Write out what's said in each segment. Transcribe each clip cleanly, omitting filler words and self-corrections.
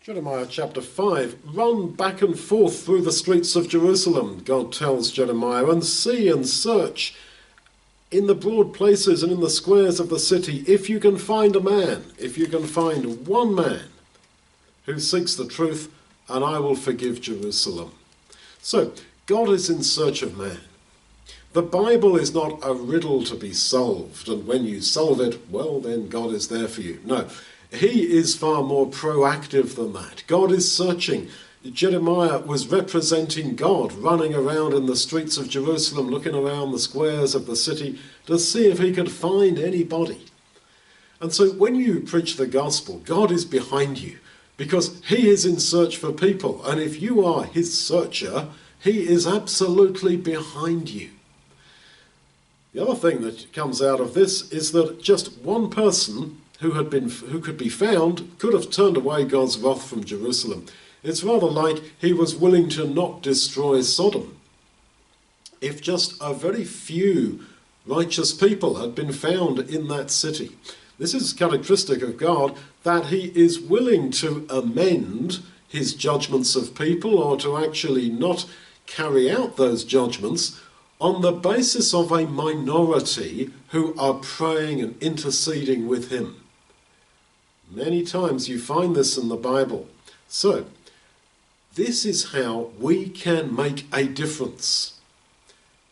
Jeremiah chapter 5, run back and forth through the streets of Jerusalem, God tells Jeremiah, and see and search in the broad places and in the squares of the city, if you can find a man, if you can find one man who seeks the truth, and I will forgive Jerusalem. So, God is in search of man. The Bible is not a riddle to be solved, and when you solve it, well, then God is there for you. No, he is far more proactive than that. God is searching. Jeremiah was representing God, running around in the streets of Jerusalem, looking around the squares of the city to see if he could find anybody. And so when you preach the gospel, God is behind you because he is in search for people. And if you are his searcher, he is absolutely behind you. The other thing that comes out of this is that just one person who could be found could have turned away God's wrath from Jerusalem. It's rather like he was willing to not destroy Sodom. If just a very few righteous people had been found in that city. This is characteristic of God, that he is willing to amend his judgments of people, or to actually not carry out those judgments on the basis of a minority who are praying and interceding with him. Many times you find this in the Bible. So, this is how we can make a difference.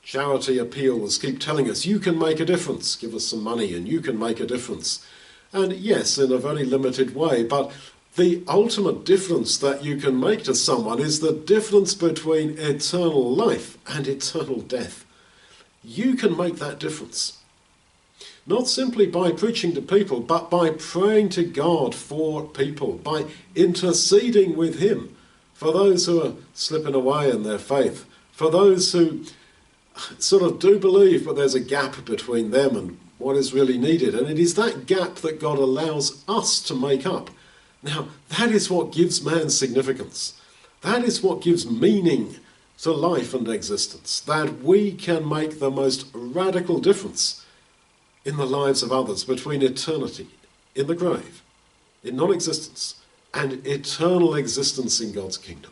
Charity appeals keep telling us, you can make a difference. Give us some money and you can make a difference. And yes, in a very limited way, but the ultimate difference that you can make to someone is the difference between eternal life and eternal death. You can make that difference. Not simply by preaching to people, but by praying to God for people, by interceding with him for those who are slipping away in their faith, for those who sort of do believe, but there's a gap between them and what is really needed. And it is that gap that God allows us to make up. Now, that is what gives man significance. That is what gives meaning to life and existence, that we can make the most radical difference in the lives of others between eternity in the grave, in non-existence, and eternal existence in God's kingdom.